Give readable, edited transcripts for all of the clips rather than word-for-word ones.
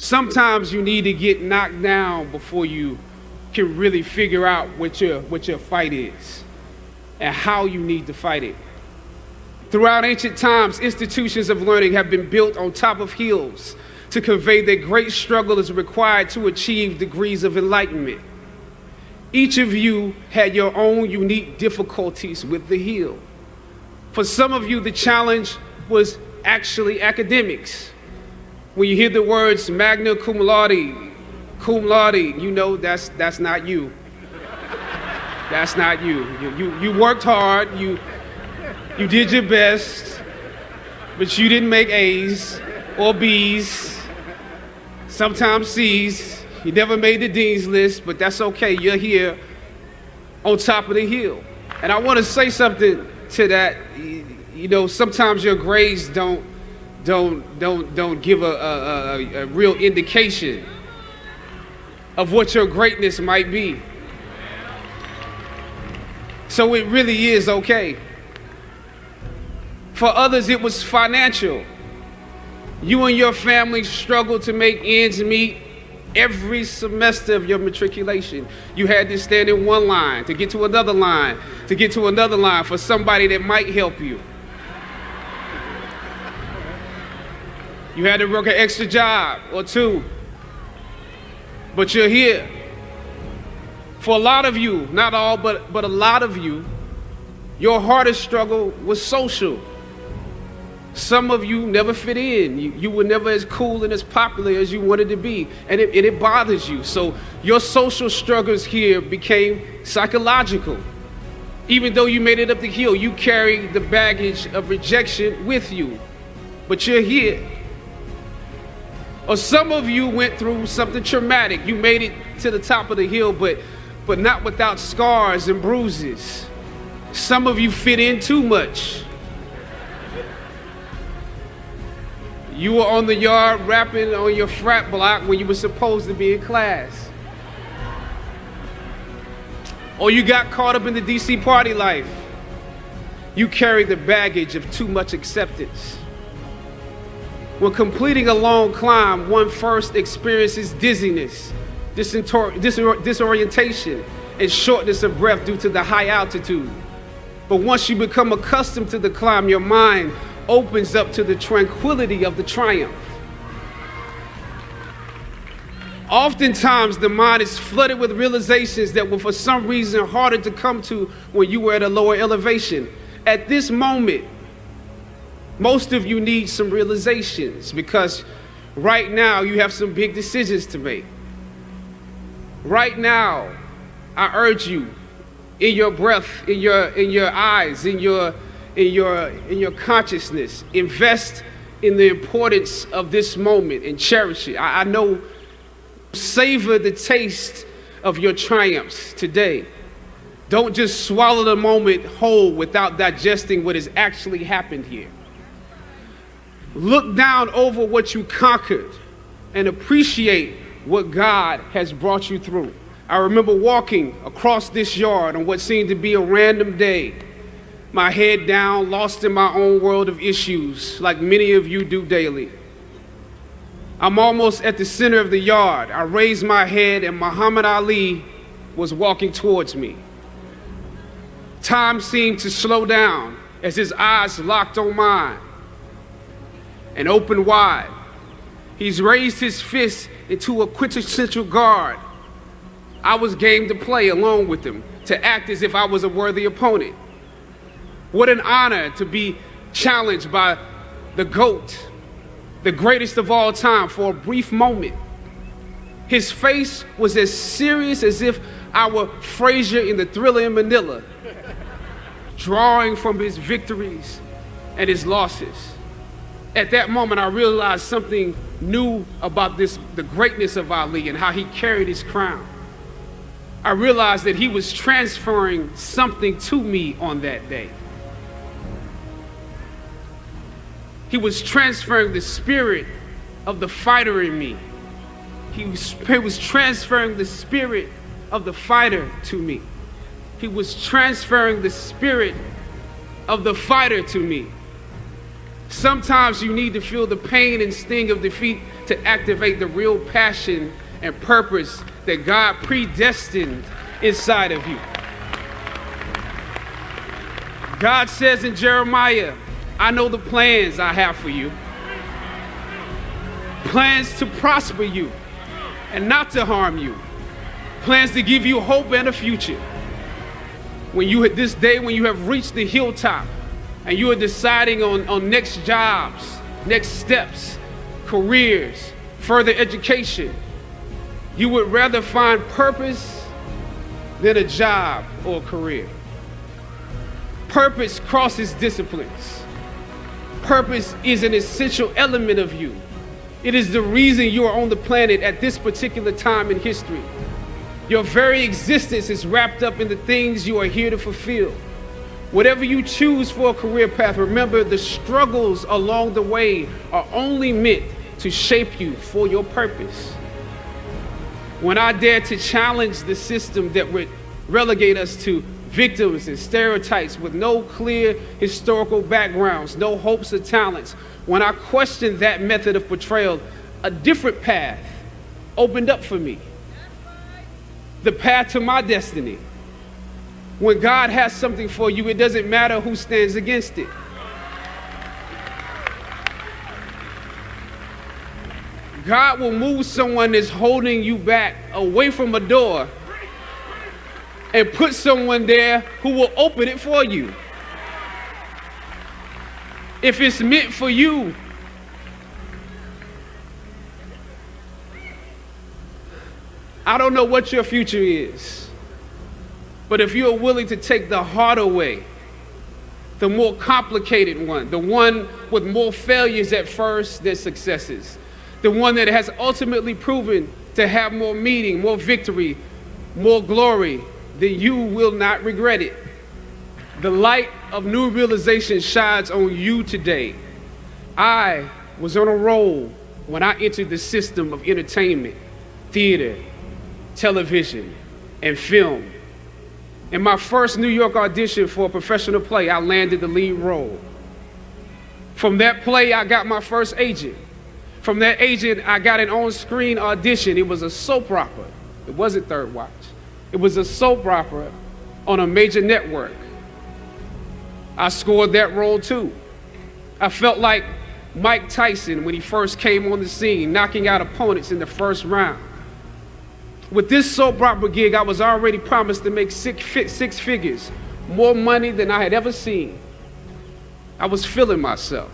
Sometimes you need to get knocked down before you can really figure out what your fight is and how you need to fight it. Throughout ancient times, institutions of learning have been built on top of hills to convey that great struggle is required to achieve degrees of enlightenment. Each of you had your own unique difficulties with the hill. For some of you, the challenge was actually academics. When you hear the words magna cum laude, you know that's not you. That's not you. You worked hard, you did your best, but you didn't make A's or B's, sometimes C's. You never made the dean's list, but that's okay. You're here on top of the hill. And I want to say something to that. You know, sometimes your grades don't give a real indication of what your greatness might be. So it really is okay. For others, it was financial. You and your family struggled to make ends meet every semester of your matriculation. You had to stand in one line to get to another line, to get to another line for somebody that might help you. You had to work an extra job or two, but you're here. For a lot of you, not all, but a lot of you, your hardest struggle was social. Some of you never fit in. You were never as cool and as popular as you wanted to be, and it bothers you. So your social struggles here became psychological. Even though you made it up the hill, you carry the baggage of rejection with you, but you're here. Or some of you went through something traumatic. You made it to the top of the hill, but not without scars and bruises. Some of you fit in too much. You were on the yard rapping on your frat block when you were supposed to be in class. Or you got caught up in the DC party life. You carry the baggage of too much acceptance. When completing a long climb, one first experiences dizziness, disorientation, and shortness of breath due to the high altitude. But once you become accustomed to the climb, your mind opens up to the tranquility of the triumph. Oftentimes, the mind is flooded with realizations that were for some reason harder to come to when you were at a lower elevation. At this moment, most of you need some realizations because right now you have some big decisions to make. Right now, I urge you, in your breath, in your eyes, in your consciousness, invest in the importance of this moment and cherish it. I know, savor the taste of your triumphs today. Don't just swallow the moment whole without digesting what has actually happened here. Look down over what you conquered and appreciate what God has brought you through. I remember walking across this yard on what seemed to be a random day, my head down, lost in my own world of issues, like many of you do daily. I'm almost at the center of the yard. I raised my head and Muhammad Ali was walking towards me. Time seemed to slow down as his eyes locked on mine and opened wide. He's raised his fist into a quintessential guard. I was game to play along with him, to act as if I was a worthy opponent. What an honor to be challenged by the GOAT, the greatest of all time, for a brief moment. His face was as serious as if I were Frazier in the Thriller in Manila, drawing from his victories and his losses. At that moment, I realized something new about the greatness of Ali and how he carried his crown. I realized that he was transferring something to me on that day. He was transferring the spirit of the fighter in me. He was transferring the spirit of the fighter to me. He was transferring the spirit of the fighter to me. Sometimes you need to feel the pain and sting of defeat to activate the real passion and purpose that God predestined inside of you. God says in Jeremiah, I know the plans I have for you. Plans to prosper you and not to harm you. Plans to give you hope and a future. When you hit this day, when you have reached the hilltop and you are deciding on next jobs, next steps, careers, further education, you would rather find purpose than a job or a career. Purpose crosses disciplines. Purpose is an essential element of you. It is the reason you are on the planet at this particular time in history. Your very existence is wrapped up in the things you are here to fulfill. Whatever you choose for a career path, remember the struggles along the way are only meant to shape you for your purpose. When I dare to challenge the system that would relegate us to victims and stereotypes with no clear historical backgrounds, no hopes or talents, when I questioned that method of portrayal, a different path opened up for me. The path to my destiny. When God has something for you, it doesn't matter who stands against it. God will move someone that's holding you back away from a door and put someone there who will open it for you. If it's meant for you, I don't know what your future is, but if you're willing to take the harder way, the more complicated one, the one with more failures at first than successes, the one that has ultimately proven to have more meaning, more victory, more glory, then you will not regret it. The light of new realization shines on you today. I was on a roll when I entered the system of entertainment, theater, television, and film. In my first New York audition for a professional play, I landed the lead role. From that play, I got my first agent. From that agent, I got an on-screen audition. It was a soap opera. It wasn't Third Watch. It was a soap opera on a major network. I scored that role too. I felt like Mike Tyson when he first came on the scene, knocking out opponents in the first round. With this soap opera gig, I was already promised to make six figures, more money than I had ever seen. I was feeling myself.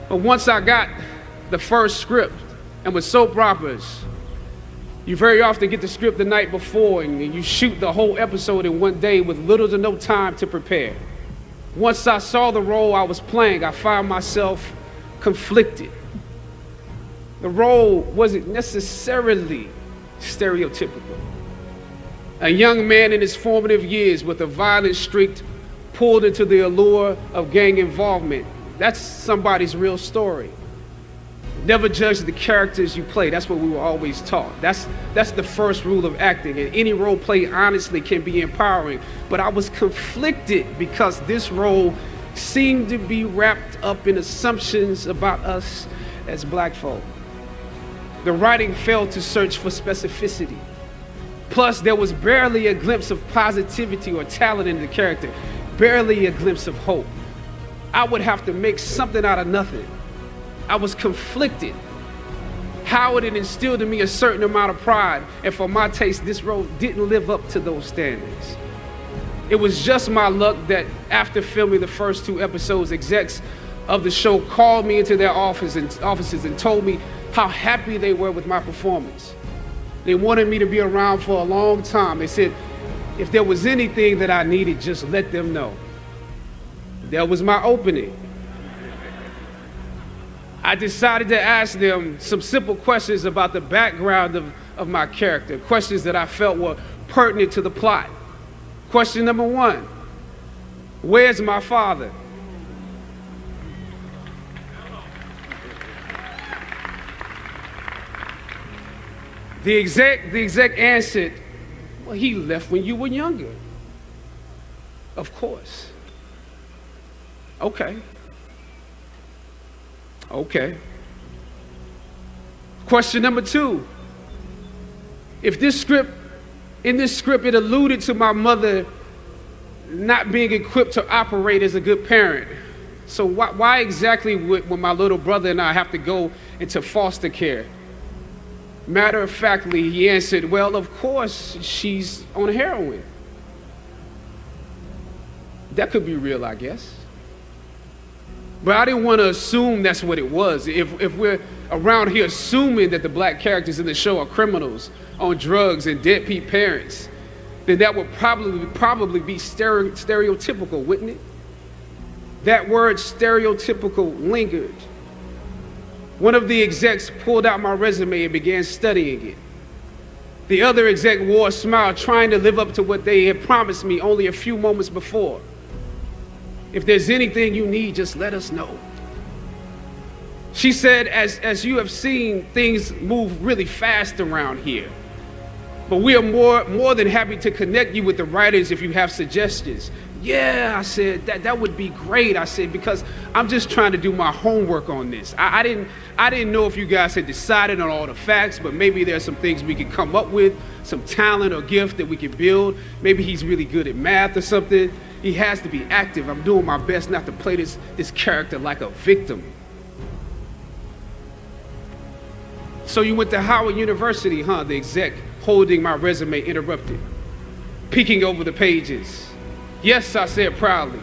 But once I got the first script, and with soap operas, you very often get the script the night before and you shoot the whole episode in one day with little to no time to prepare. Once I saw the role I was playing, I found myself conflicted. The role wasn't necessarily stereotypical. A young man in his formative years with a violent streak pulled into the allure of gang involvement. That's somebody's real story. Never judge the characters you play. That's what we were always taught. That's the first rule of acting. And any role play, honestly, can be empowering. But I was conflicted because this role seemed to be wrapped up in assumptions about us as black folk. The writing failed to search for specificity. Plus, there was barely a glimpse of positivity or talent in the character, barely a glimpse of hope. I would have to make something out of nothing. I was conflicted. Howard had instilled in me a certain amount of pride, and for my taste, this role didn't live up to those standards. It was just my luck that after filming the first 2 episodes, execs of the show called me into their offices and told me how happy they were with my performance. They wanted me to be around for a long time. They said, if there was anything that I needed, just let them know. That was my opening. I decided to ask them some simple questions about the background of my character, questions that I felt were pertinent to the plot. Question number 1, where's my father? The exec answered, well, he left when you were younger. Of course. Okay. Question number 2. If in this script, it alluded to my mother not being equipped to operate as a good parent. So why exactly would my little brother and I have to go into foster care? Matter of factly, he answered, well, of course, she's on heroin. That could be real, I guess. But I didn't want to assume that's what it was. If we're around here assuming that the black characters in the show are criminals on drugs and deadbeat parents, then that would probably be stereotypical, wouldn't it? That word stereotypical lingered. One of the execs pulled out my resume and began studying it. The other exec wore a smile, trying to live up to what they had promised me only a few moments before. If there's anything you need, just let us know. She said, as you have seen, things move really fast around here. But we are more than happy to connect you with the writers if you have suggestions. Yeah, I said, that would be great. I said, because I'm just trying to do my homework on this. I didn't know if you guys had decided on all the facts, but maybe there's some things we could come up with, some talent or gift that we could build. Maybe he's really good at math or something. He has to be active. I'm doing my best not to play this character like a victim. So you went to Howard University, huh? The exec holding my resume interrupted, peeking over the pages. Yes, I said proudly.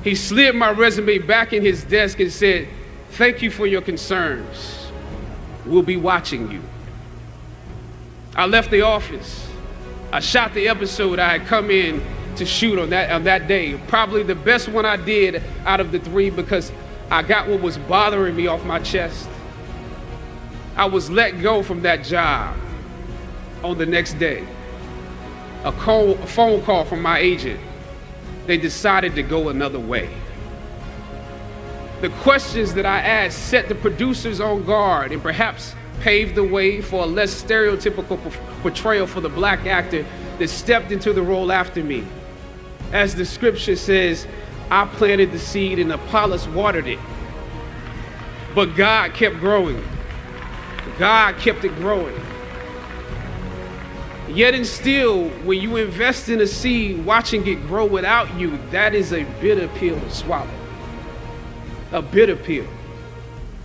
He slid my resume back in his desk and said, thank you for your concerns. We'll be watching you. I left the office. I shot the episode I had come in to shoot on that day. Probably the best one I did out of the 3 because I got what was bothering me off my chest. I was let go from that job on the next day. A phone call from my agent. They decided to go another way. The questions that I asked set the producers on guard and perhaps paved the way for a less stereotypical portrayal for the black actor that stepped into the role after me. As the scripture says, I planted the seed and Apollos watered it. But God kept growing. God kept it growing. Yet and still, when you invest in a seed, watching it grow without you, that is a bitter pill to swallow. A bitter pill.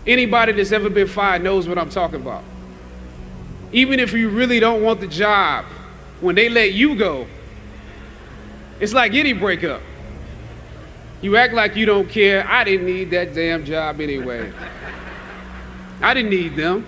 Anybody that's ever been fired knows what I'm talking about. Even if you really don't want the job, when they let you go, it's like any breakup. You act like you don't care. I didn't need that damn job anyway. I didn't need them.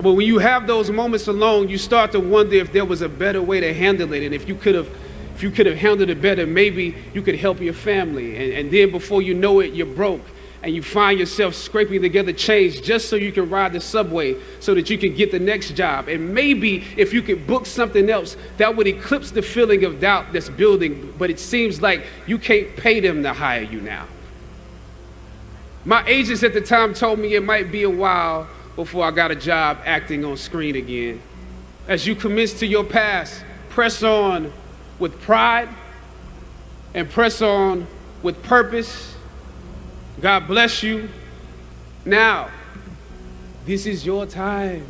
But when you have those moments alone, you start to wonder if there was a better way to handle it. And if you could have handled it better, maybe you could help your family. And then before you know it, you're broke. And you find yourself scraping together change just so you can ride the subway so that you can get the next job. And maybe if you could book something else, that would eclipse the feeling of doubt that's building. But it seems like you can't pay them to hire you now. My agents at the time told me it might be a while before I got a job acting on screen again. As you commence to your past, press on with pride and press on with purpose. God bless you. Now, this is your time.